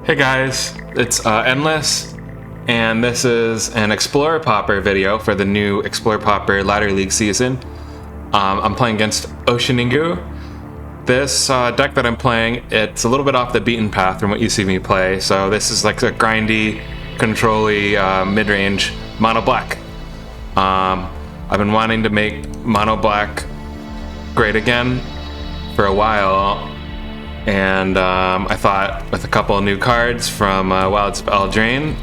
Hey guys, it's Endless, and this is an Explorer Pauper video for the new Explorer Pauper Ladder League season. I'm playing against Oceaningu. This deck that I'm playing, it's a little bit off the beaten path from what you see me play, so this is like a grindy, control-y, mid-range mono black. I've been wanting to make mono black great again for a while, and I thought with a couple of new cards from Wild Spell Drain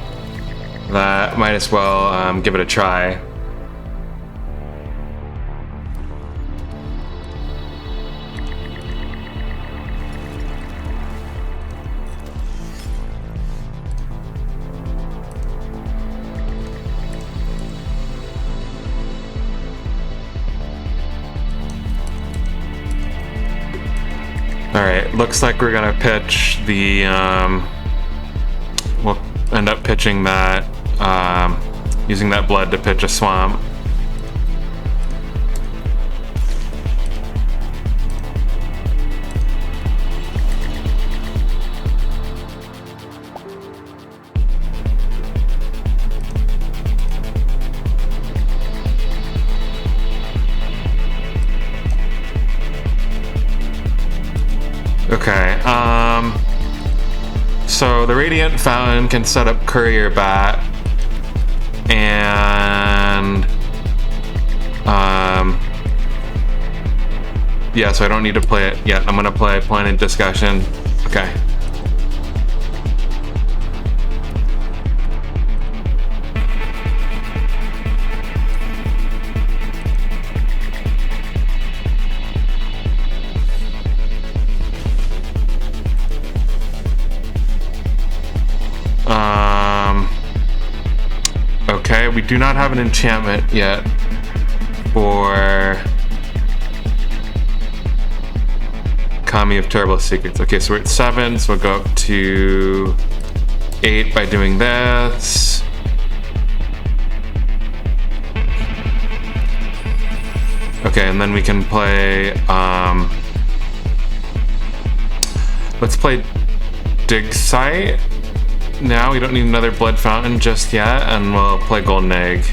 that might as well give it a try. Alright, looks like we're gonna pitch the, we'll end up pitching that, using that blood to pitch a swamp. Okay, so the Radiant Fountain can set up Courier Bat, and, yeah, so I don't need to play it yet. I'm gonna play Planted Discussion. Okay. Okay, we do not have an enchantment yet for Kami of Terrible Secrets. Okay, so we're at 7, so we'll go up to 8 by doing this. Okay, and then we can play, let's play Dig Site. Now we don't need another Blood Fountain just yet, and we'll play Golden Egg.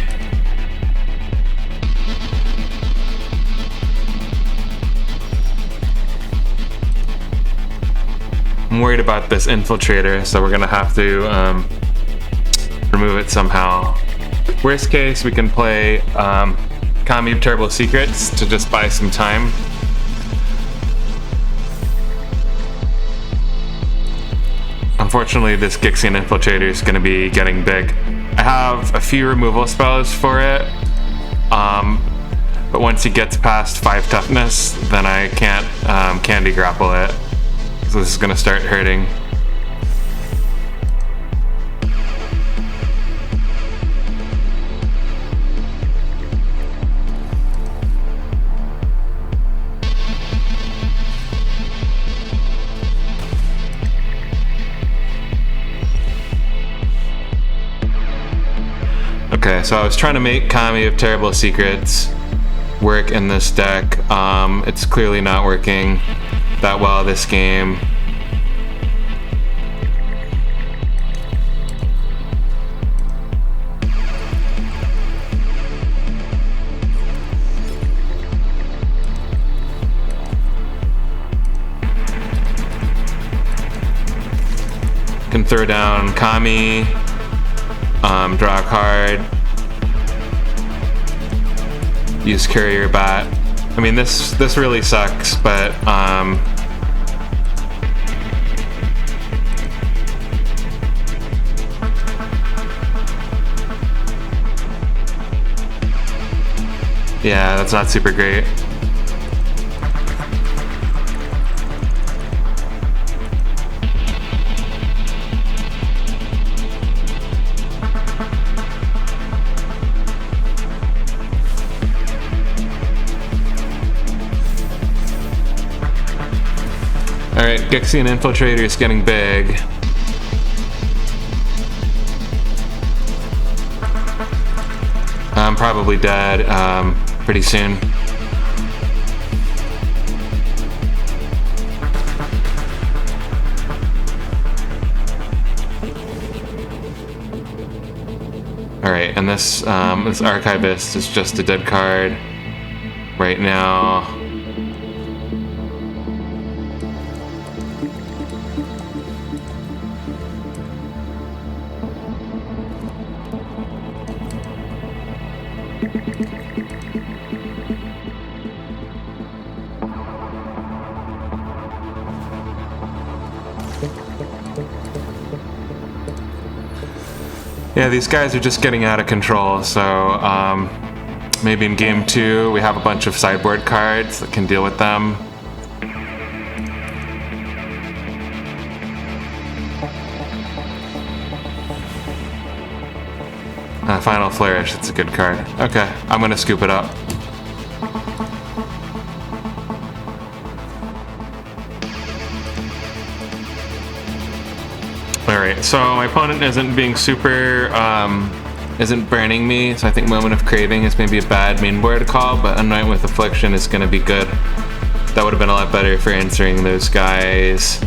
I'm worried about this Infiltrator, so we're gonna have to remove it somehow. Worst case, we can play Kami of Terrible Secrets to just buy some time. Unfortunately, this Gixian Infiltrator is going to be getting big. I have a few removal spells for it, but once he gets past 5 toughness, then I can't candy grapple it. So this is going to start hurting. Okay, so I was trying to make Kami of Terrible Secrets work in this deck. It's clearly not working that well this game. Can throw down Kami, draw a card, use Courier Bat. I mean, this really sucks, but yeah, that's not super great. Alright, Gixian Infiltrator is getting big. I'm probably dead pretty soon. Alright, and this Archivist is just a dead card right now. Yeah, these guys are just getting out of control, so maybe in game 2 we have a bunch of sideboard cards that can deal with them. Final Flourish, it's a good card. Okay, I'm gonna scoop it up. Alright, so my opponent isn't being super, isn't burning me, so I think Moment of Craving is maybe a bad main board call, but Unite with Affliction is going to be good. That would have been a lot better for answering those guys.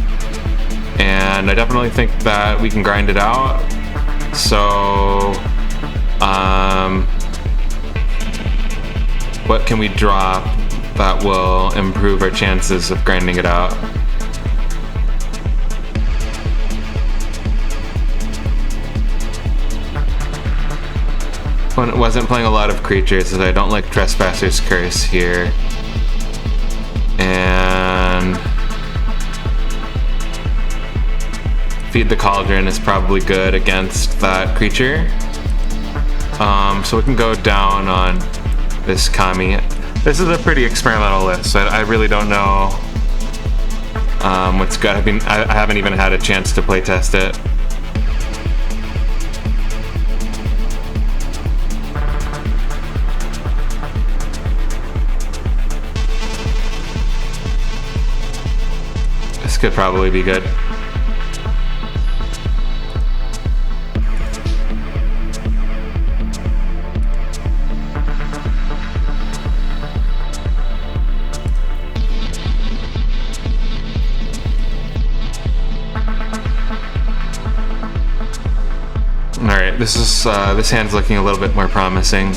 And I definitely think that we can grind it out. So, what can we drop that will improve our chances of grinding it out? Opponent wasn't playing a lot of creatures, as I don't like Trespasser's Curse here. And Feed the Cauldron is probably good against that creature. So we can go down on this Kami. This is a pretty experimental list, so I really don't know what's good. I haven't even had a chance to play test it. This could probably be good. Alright, this hand's looking a little bit more promising.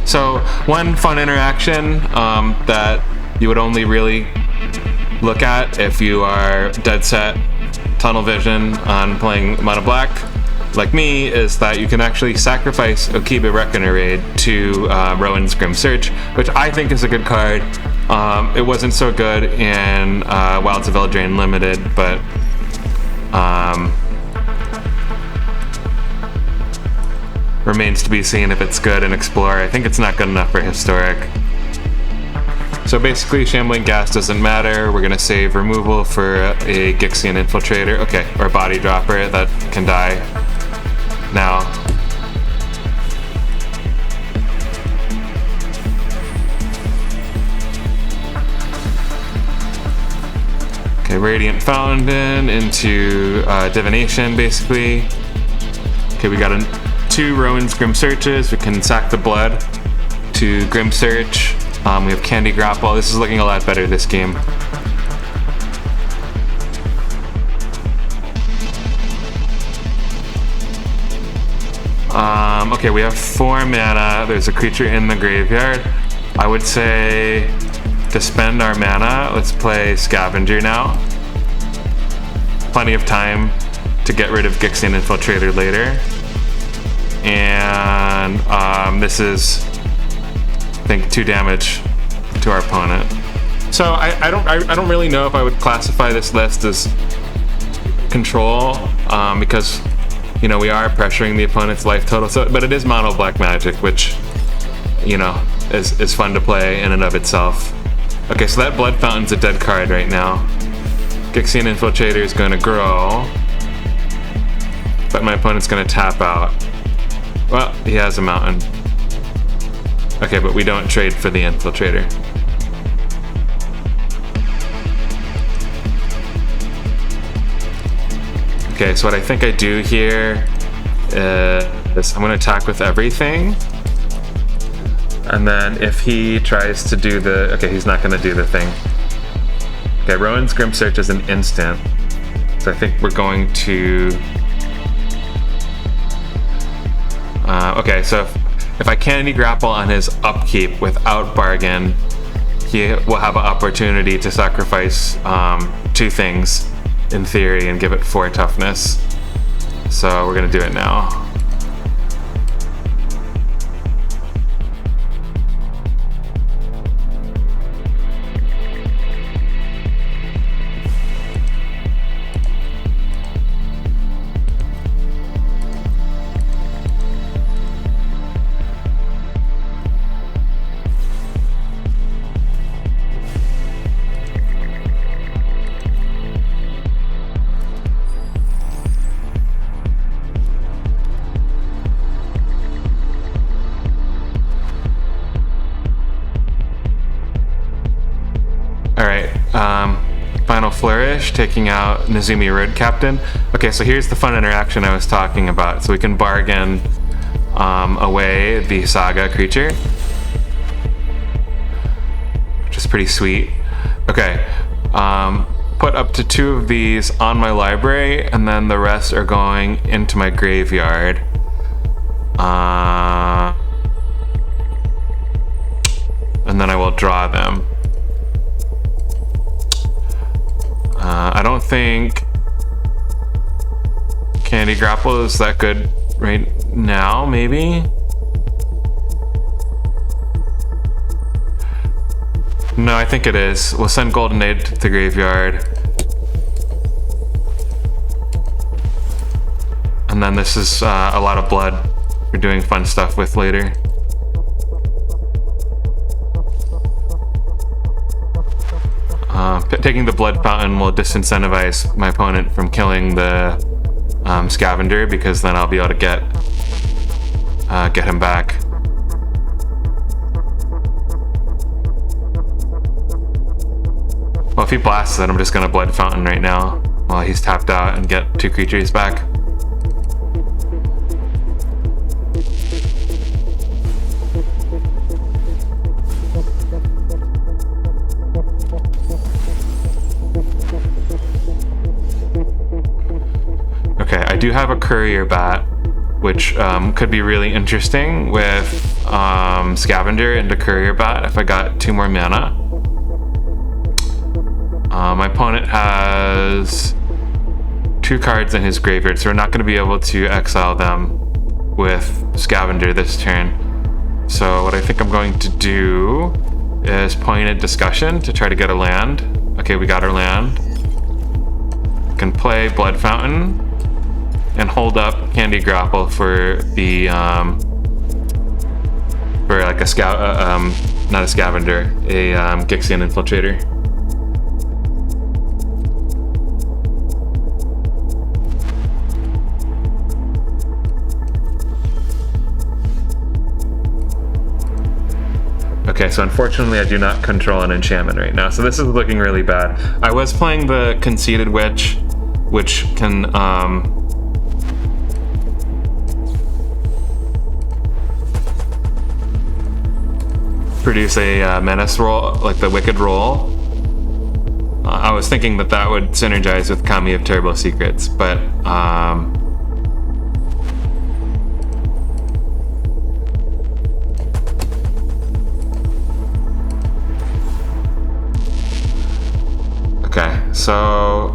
So, one fun interaction that you would only really look at if you are dead set tunnel vision on playing mono black like me is that you can actually sacrifice Okiba Reckoner Raid to Rowan's Grim Search, which I think is a good card. It wasn't so good in Wilds of Eldraine Limited, but remains to be seen if it's good in Explorer. I think it's not good enough for Historic. So basically, Shambling Gas doesn't matter. We're gonna save removal for a Gixian Infiltrator. Okay, or Body Dropper that can die now. Okay, Radiant Fountain into Divination, basically. Okay, we got 2 Rowan's Grim Searches. We can sack the blood to Grim Search. We have Candy Grapple. This is looking a lot better this game. Okay, we have 4 mana. There's a creature in the graveyard. I would say to spend our mana, let's play Scavenger now. Plenty of time to get rid of Gixian Infiltrator later. And this is, I think, 2 damage to our opponent. So I don't really know if I would classify this list as control, because you know we are pressuring the opponent's life total. So, but it is mono black magic, which you know is fun to play in and of itself. Okay, so that Blood Fountain's a dead card right now. Gixian Infiltrator is going to grow, but my opponent's going to tap out. Well, he has a mountain. Okay, but we don't trade for the Infiltrator. Okay, so what I think I do here is I'm going to attack with everything. And then if he tries to do the... Okay, he's not going to do the thing. Okay, Rowan's Grim Search is an instant. So I think we're going to... Okay, so if I candy grapple on his upkeep without bargain, he will have an opportunity to sacrifice 2 things in theory and give it 4 toughness. So we're gonna do it now. Alright, final flourish, taking out Nezumi Road Captain. Okay, so here's the fun interaction I was talking about. So we can bargain away the Saga creature, which is pretty sweet. Okay, put up to 2 of these on my library, and then the rest are going into my graveyard. And then I will draw them. I don't think Candy Grapple is that good right now, maybe? No, I think it is. We'll send Golden Aid to the graveyard. And then this is a lot of blood we're doing fun stuff with later. Taking the Blood Fountain will disincentivize my opponent from killing the Scavenger, because then I'll be able to get him back. Well, if he blasts it, I'm just gonna Blood Fountain right now while he's tapped out and get 2 creatures back. Okay, I do have a Courier Bat, which could be really interesting with Scavenger into Courier Bat if I got 2 more mana. My opponent has 2 cards in his graveyard, so we're not going to be able to exile them with Scavenger this turn. So what I think I'm going to do is Pointed Discussion to try to get a land. Okay, we got our land. I can play Blood Fountain and hold up Candy Grapple for the for like a not a Scavenger, a Gixian Infiltrator. Okay, so unfortunately I do not control an enchantment right now, so this is looking really bad. I was playing the Conceited Witch, which can produce a menace roll, like the Wicked roll. I was thinking that that would synergize with Kami of Terrible Secrets, but okay, so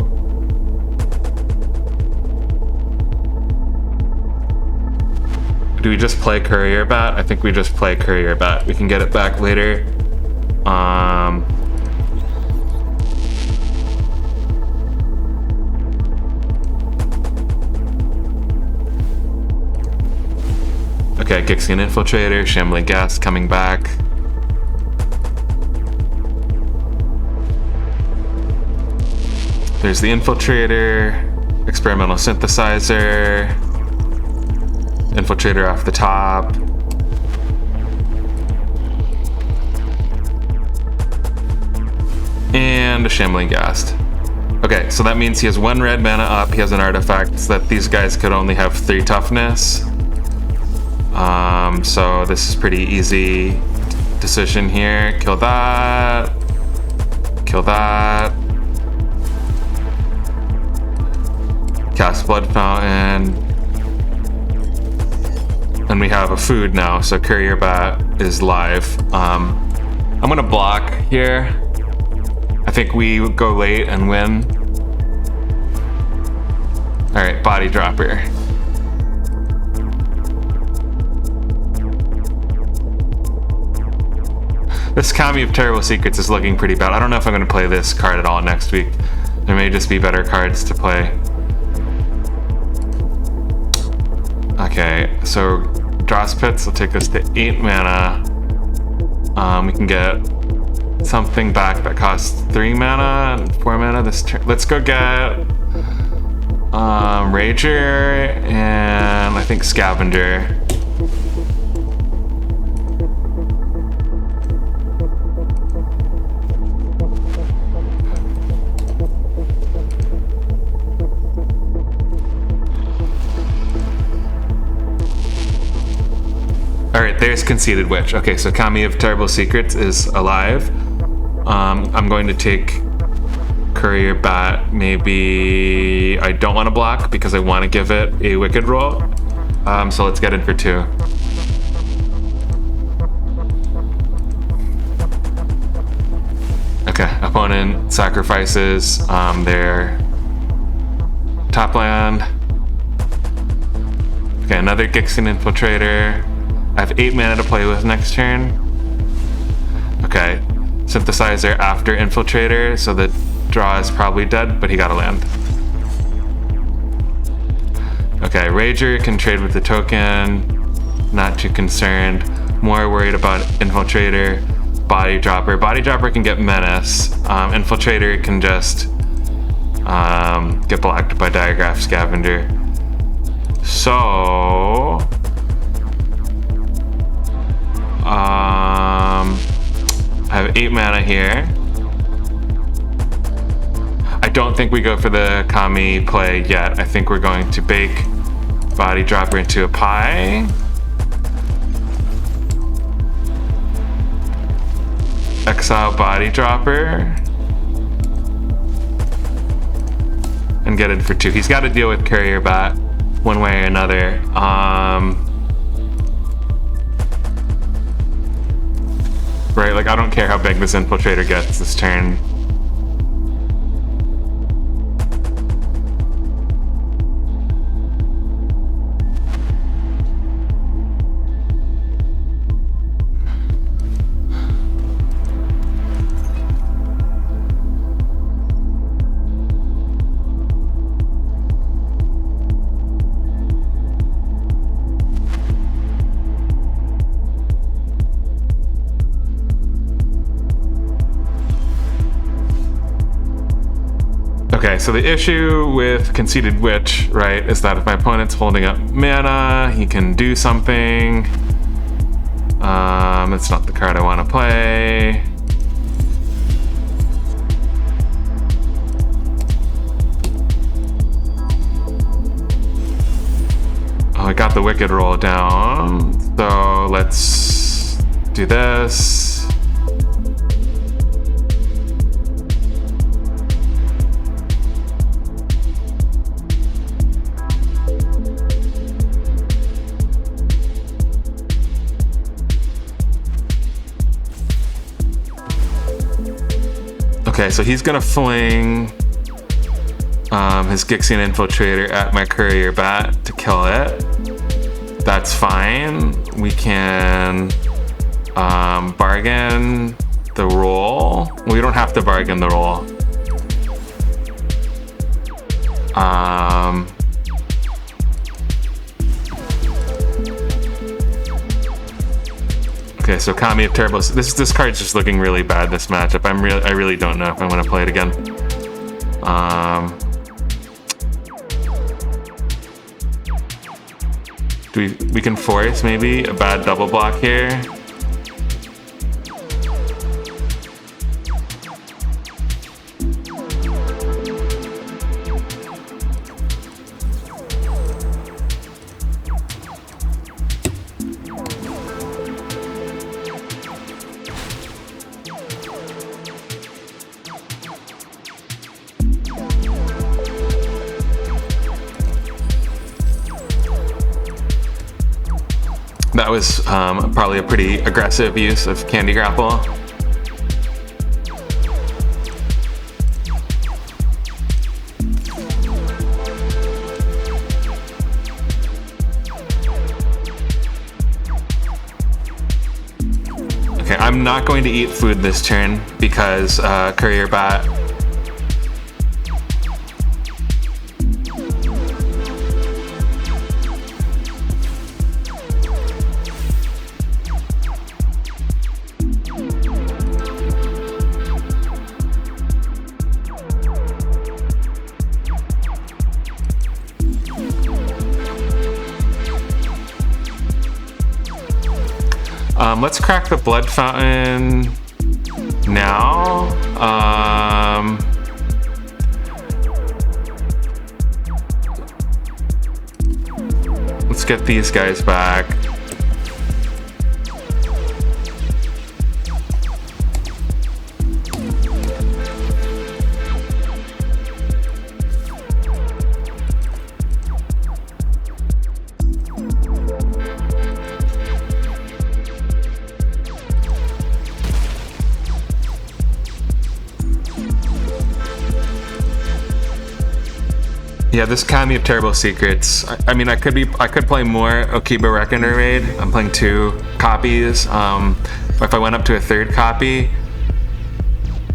do we just play Courier Bat? I think we just play Courier Bat. We can get it back later. Okay, Gixian Infiltrator, Shambling Ghast coming back. There's the Infiltrator, Experimental Synthesizer, Infiltrator off the top. And a Shambling Ghast. Okay, so that means he has 1 red mana up, he has an artifact that these guys could only have 3 toughness. So this is pretty easy decision here. Kill that. Kill that. Cast Blood Fountain. And And we have a food now, so Courier Bat is live. I'm gonna block here. I think we go late and win. All right, Body Dropper. This Kami of Terrible Secrets is looking pretty bad. I don't know if I'm gonna play this card at all next week. There may just be better cards to play. Okay, so Dross Pits will take us to 8 mana. We can get something back that costs 3 mana and 4 mana this turn. Let's go get Rager and I think Scavenger. Alright, there's Conceited Witch. Okay, so Kami of Terrible Secrets is alive. I'm going to take Courier Bat. Maybe I don't want to block because I want to give it a Wicked roll. So let's get in for 2. Okay, opponent sacrifices their top land. Okay, another Gixian Infiltrator. I have 8 mana to play with next turn. Okay, Synthesizer after Infiltrator, so the draw is probably dead, but he got a land. Okay, Rager can trade with the token. Not too concerned. More worried about Infiltrator. Body Dropper. Body Dropper can get Menace. Infiltrator can just get blocked by Diagraph Scavenger. So I have 8 mana here. I don't think we go for the Kami play yet. I think we're going to bake Body Dropper into a pie. Exile Body Dropper. And get in for 2. He's got to deal with Courier Bat one way or another. Right, like I don't care how big this Infiltrator gets this turn. Okay, so the issue with Conceited Witch, right, is that if my opponent's holding up mana, he can do something. It's not the card I want to play. Oh, I got the Wicked roll down. So let's do this. Okay, so he's gonna fling his Gixian Infiltrator at my Courier Bat to kill it. That's fine. We can bargain the roll. We don't have to bargain the roll. Okay, so Kami of Terrible. This card's just looking really bad this matchup. I really don't know if I'm gonna play it again. We can force maybe a bad double block here. That was probably a pretty aggressive use of Candy Grapple. Okay, I'm not going to eat food this turn because Courier Bat. Let's crack the Blood Fountain now. Let's get these guys back. Yeah, this Kami of Terrible Secrets. I mean, I could play more Okiba Reckoner Raid. I'm playing 2 copies. If I went up to a 3rd copy,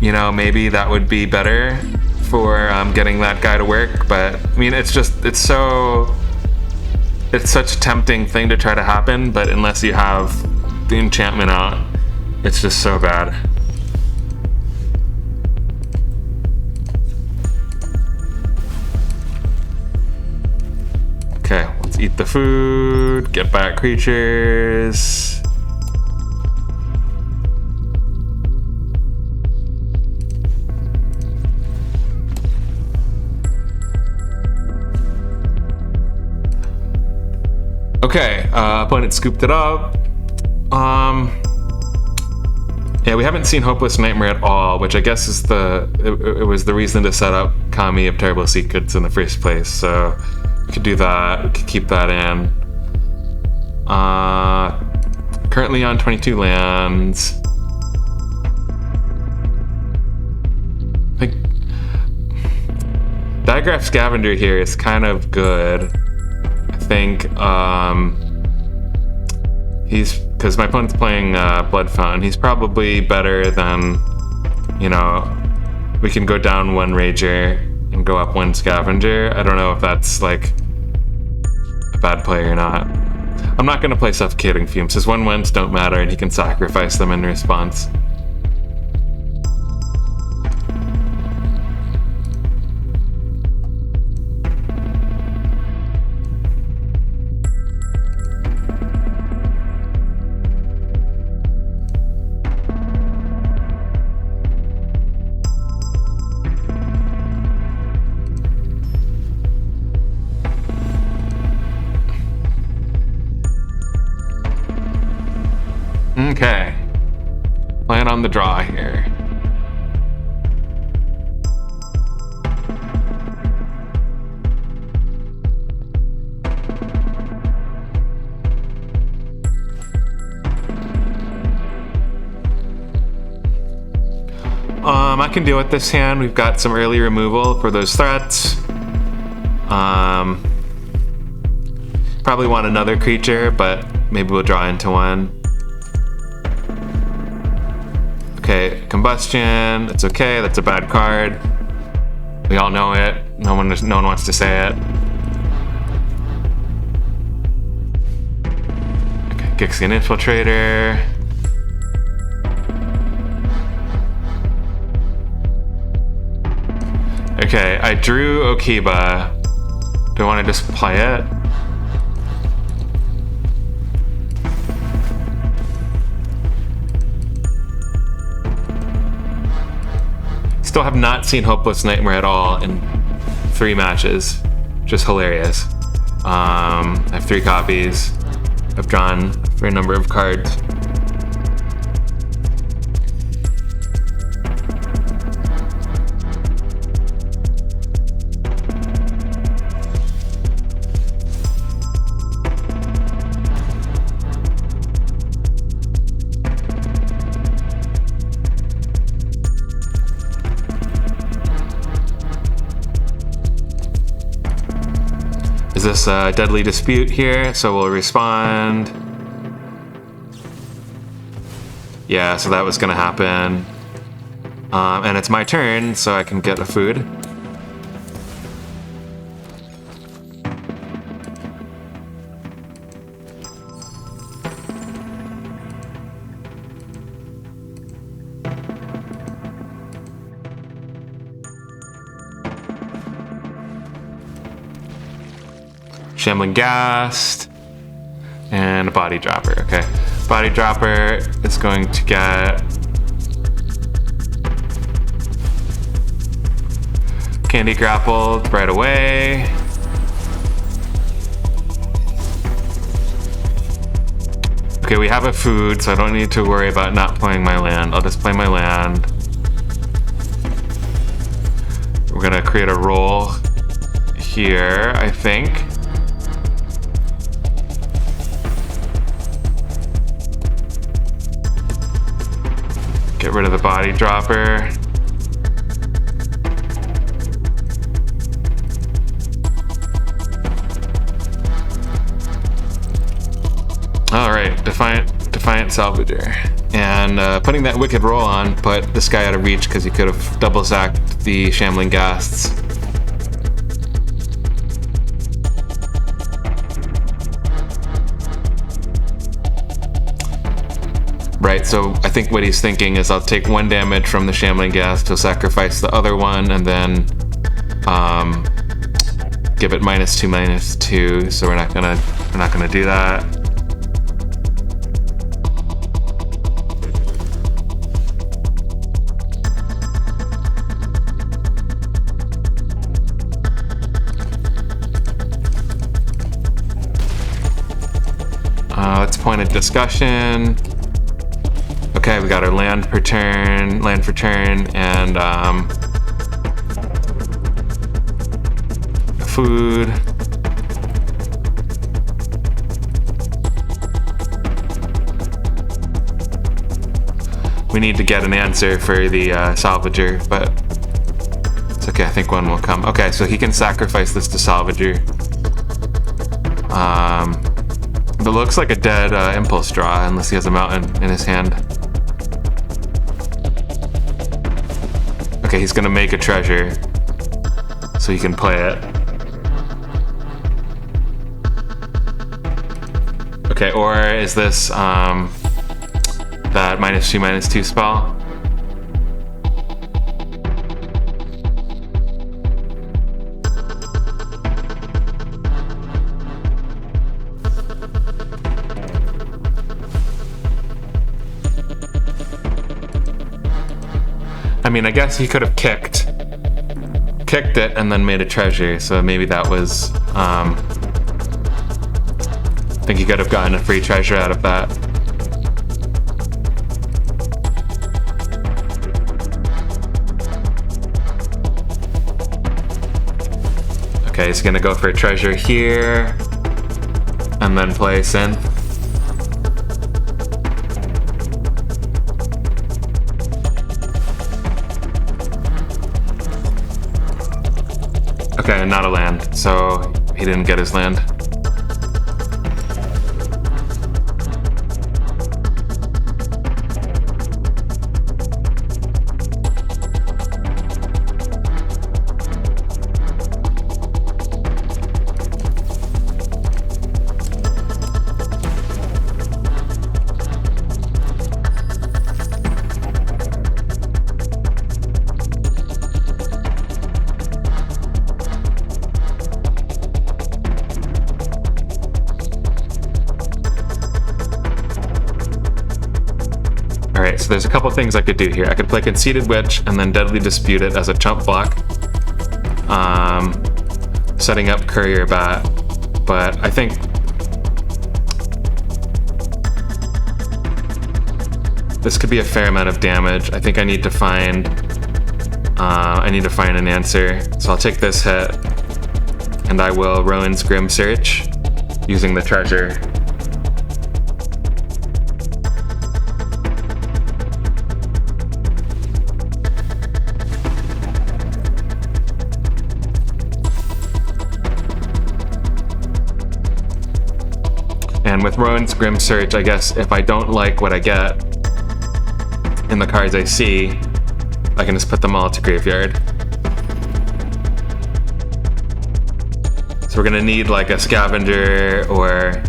you know, maybe that would be better for getting that guy to work. But I mean, it's such a tempting thing to try to happen. But unless you have the enchantment out, it's just so bad. Okay, let's eat the food, get back creatures. Okay, opponent scooped it up. Yeah, we haven't seen Hopeless Nightmare at all, which I guess is it was the reason to set up Kami of Terrible Secrets in the first place, so we could do that, we could keep that in. Currently on 22 lands. I think Digraph Scavenger here is kind of good. I think because my opponent's playing Blood Fountain, he's probably better than, you know, we can go down 1 Rager and go up 1 Scavenger. I don't know if that's like a bad play or not. I'm not going to play Suffocating Fumes. His 1/1s don't matter and he can sacrifice them in response. Okay, plan on the draw here. I can deal with this hand. We've got some early removal for those threats. Probably want another creature, but maybe we'll draw into 1. Okay, Combustion, it's okay, that's a bad card. We all know it, no one wants to say it. Okay, Gixian Infiltrator. Okay, I drew Okiba. Do I want to just play it? Still have not seen Hopeless Nightmare at all in 3 matches. Just hilarious. I have 3 copies. I've drawn a fair number of cards. Is this a deadly dispute here? So we'll respond. Yeah, so that was gonna happen. And it's my turn, so I can get a food. Shambling Ghast, and a Body Dropper. Okay, Body Dropper is going to get Candy Grappled right away. Okay, we have a food, so I don't need to worry about not playing my land. I'll just play my land. We're gonna create a roll here, I think. Get rid of the Body Dropper. All right, Defiant Salvager. And putting that Wicked Roll on put this guy out of reach because he could have double sacked the Shambling Ghasts. Right, so I think what he's thinking is I'll take 1 damage from the Shambling Ghast to sacrifice the other one, and then give it -2/-2. So we're not gonna do that. Let's point of discussion. Okay, we got our land for turn, and food. We need to get an answer for the Salvager, but it's okay, I think one will come. Okay, so he can sacrifice this to Salvager. It looks like a dead Impulse Draw, unless he has a mountain in his hand. Okay, he's gonna make a treasure, so he can play it. Okay, or is this that -2/-2 spell? I mean, I guess he could have kicked it and then made a treasure, so maybe that was, I think he could have gotten a free treasure out of that. Okay, he's gonna go for a treasure here, and then play Synth. Okay, not a land, so he didn't get his land. Alright, so there's a couple things I could do here. I could play Conceited Witch and then Deadly Dispute it as a chump block. Setting up Courier Bat, but I think this could be a fair amount of damage. I think I need to find an answer. So I'll take this hit, and I will Rowan's Grim Search using the treasure. And with Rowan's Grim Search, I guess if I don't like what I get in the cards I see, I can just put them all to graveyard. So we're gonna need like a Scavenger or...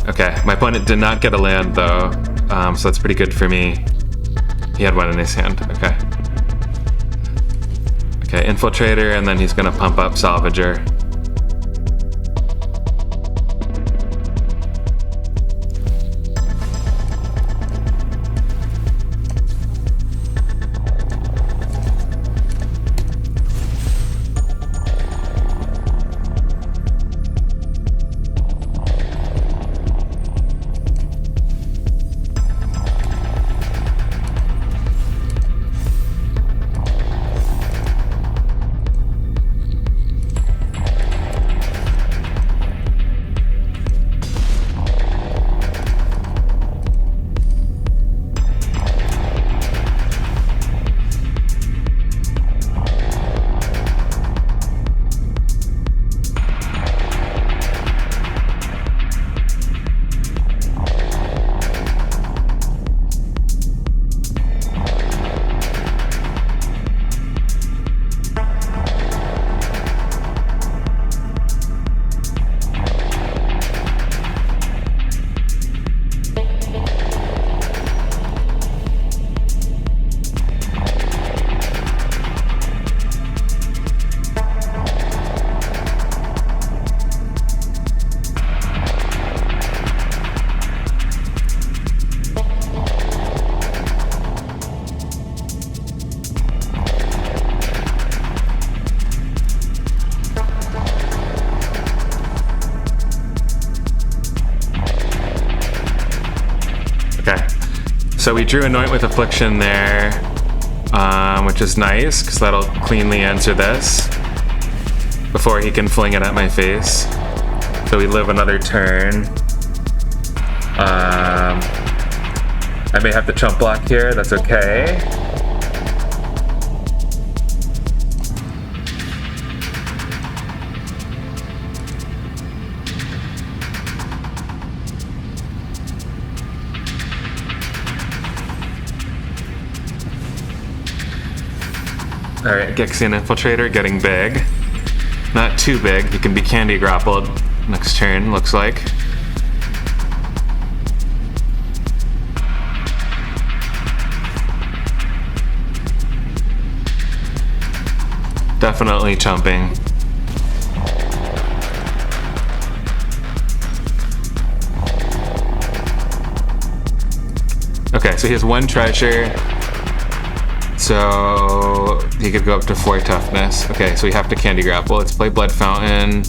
Okay, my opponent did not get a land though, so that's pretty good for me. He had one in his hand, okay. Okay, Infiltrator, and then he's gonna pump up Salvager. So we drew Anoint with Affliction there, which is nice, because that'll cleanly answer this before he can fling it at my face. So we live another turn. I may have to chump block here, that's okay. Alright, Gixian Infiltrator getting big. Not too big, he can be candy grappled next turn, looks like. Definitely chumping. Okay, so he has one treasure. So he could go up to 4 toughness. Okay, so we have to candy grapple. Let's play Blood Fountain.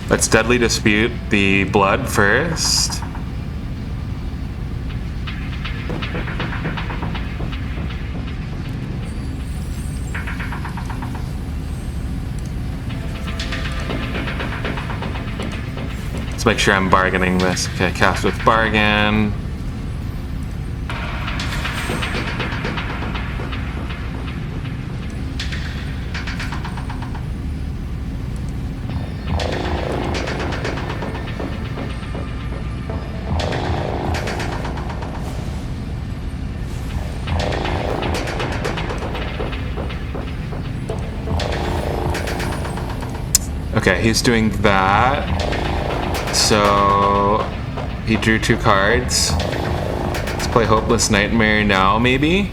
Let's Deadly Dispute the blood first. Make sure I'm bargaining this. Okay, cast with bargain. Okay, he's doing that. So he drew 2 cards. Let's play Hopeless Nightmare now, maybe?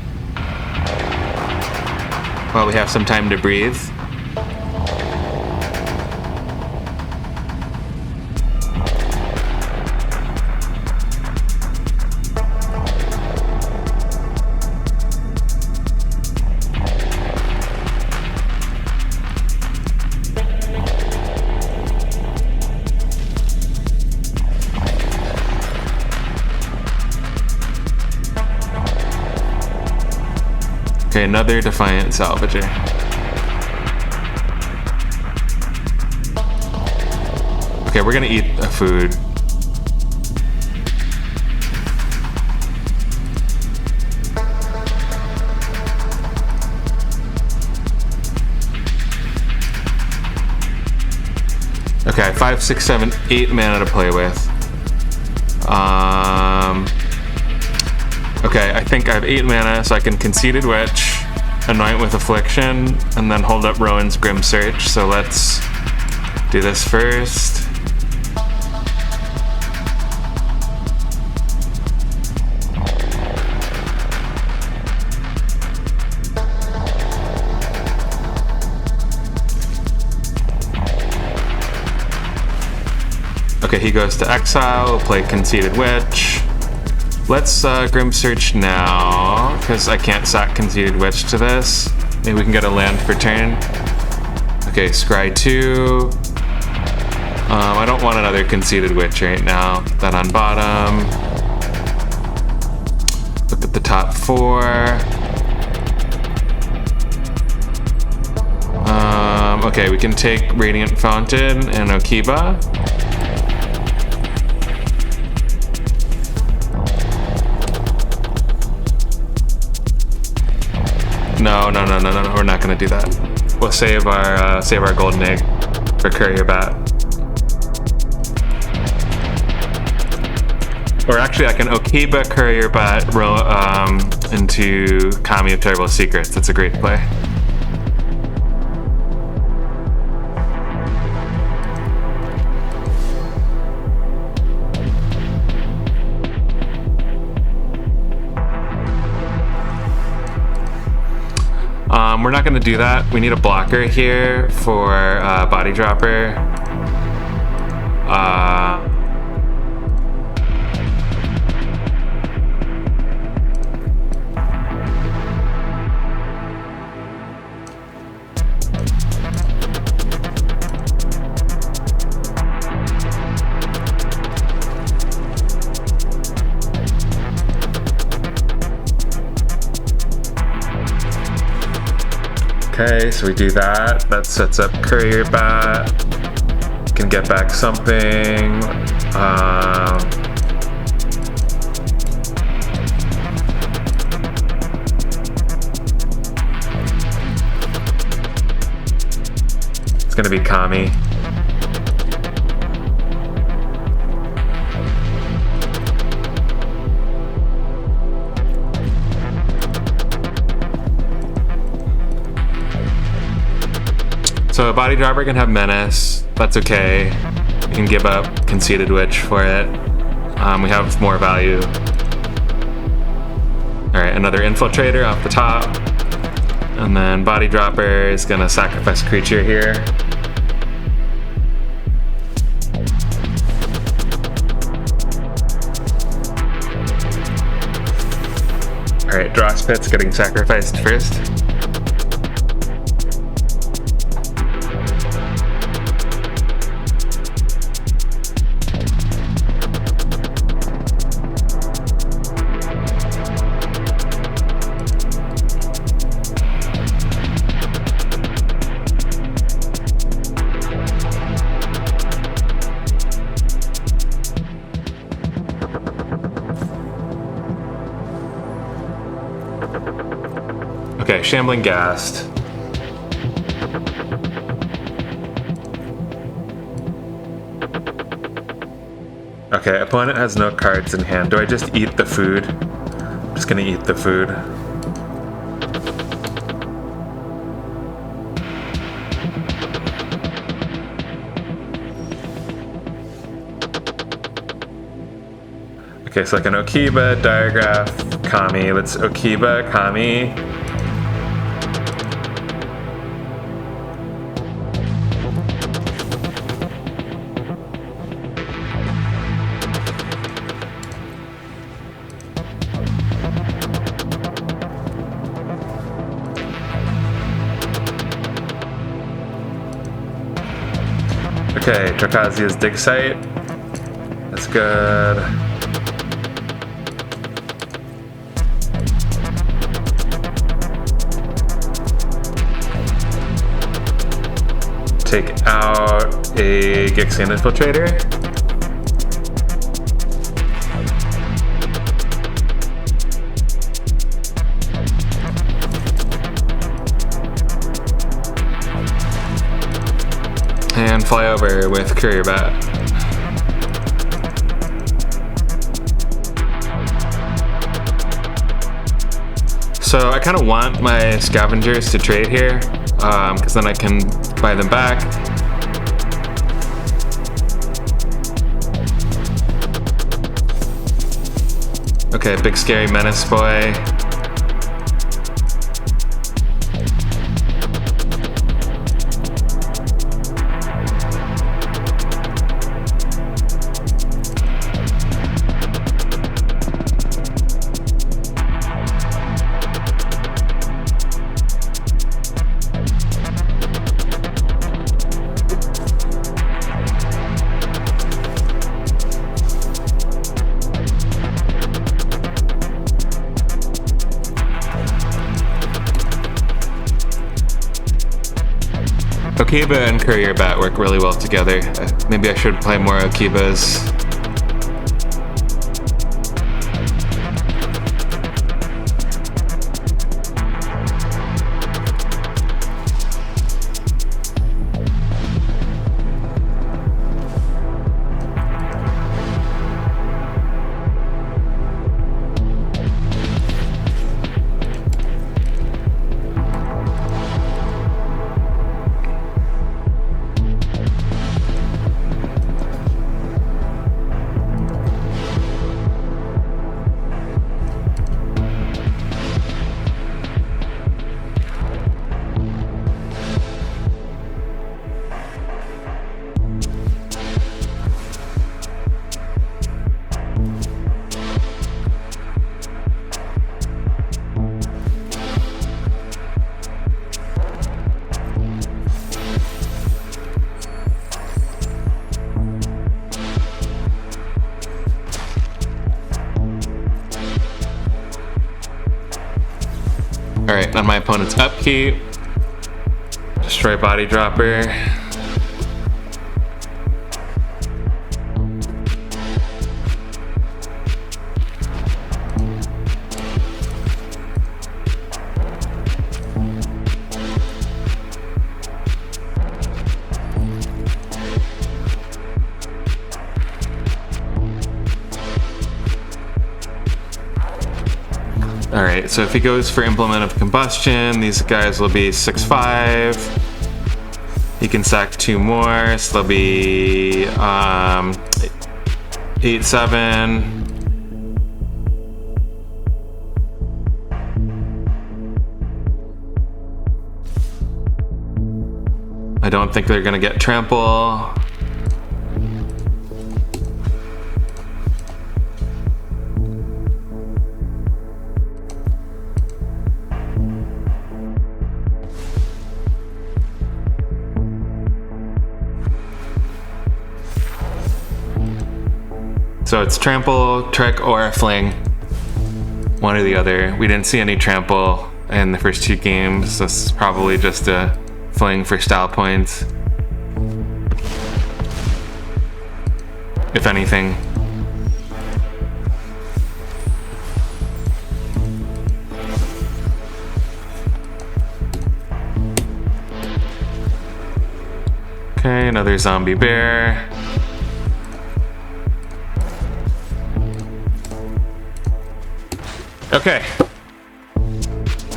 While we have some time to breathe. Okay, another Defiant Salvager. Okay, we're gonna eat a food. Okay, 5, 6, 7, 8 mana to play with. Okay, I think I have 8 mana, so I can Conceited Witch, Anoint with Affliction, and then hold up Rowan's Grim Search. So let's do this first. Okay, he goes to exile, we'll play Conceited Witch. Let's Grim Search now, because I can't sack Conceited Witch to this. Maybe we can get a land for turn. Okay, Scry 2. I don't want another Conceited Witch right now. Put that on bottom. Look at the top 4. Okay, we can take Radiant Fountain and Okiba. No, we're not gonna do that. We'll save our golden egg for Courier Bat. Or actually, I can Okiba Courier Bat into Kami of Terrible Secrets. That's a great play. We're not going to do that. We need a blocker here for Body Dropper. Okay, so we do that. That sets up Courier Bat. Can get back something. It's gonna be Kami. So a Body Dropper can have Menace, that's okay. You can give up Conceited Witch for it. We have more value. Alright, another Infiltrator off the top. And then Body Dropper is gonna sacrifice a creature here. Alright, Drawspit's getting sacrificed first. Okay, Shambling Ghast. Okay, opponent has no cards in hand. Do I just eat the food? I'm just gonna eat the food. Okay, so I can Okiba, Diregraph, Kami. Let's Okiba, Kami. Okay, Drakazia's Dig Site. That's good. Take out a Gixan Infiltrator. And fly over with Courier Bat. So I kind of want my scavengers to trade here, because then I can buy them back. Okay, big scary menace boy. Okiba and Courier Bat work really well together. Maybe I should play more Okibas. Alright, on my opponent's upkeep, destroy Body Dropper. Alright, so if he goes for Implement of Combustion, these guys will be 6/5. He can sack 2 more, so they'll be 8/7. I don't think they're gonna get Trample. So it's Trample, Trek, or Fling. One or the other. We didn't see any Trample in the first 2 games. This is probably just a Fling for style points, if anything. Okay, another Zombie Bear. Okay.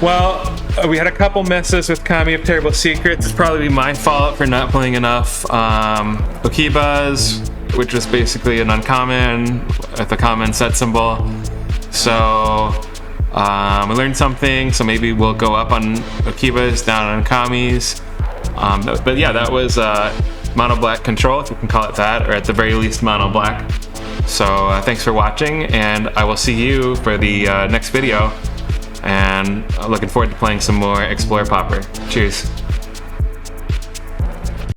Well, we had a couple misses with Kami of Terrible Secrets. It's probably my fault for not playing enough Okibas, which was basically an uncommon with a common set symbol. So we learned something, so maybe we'll go up on Okibas, down on Kamis. But yeah, that was mono black control, if you can call it that, or at the very least mono black. So thanks for watching, and I will see you for the next video. And looking forward to playing some more Explorer Pauper. Cheers.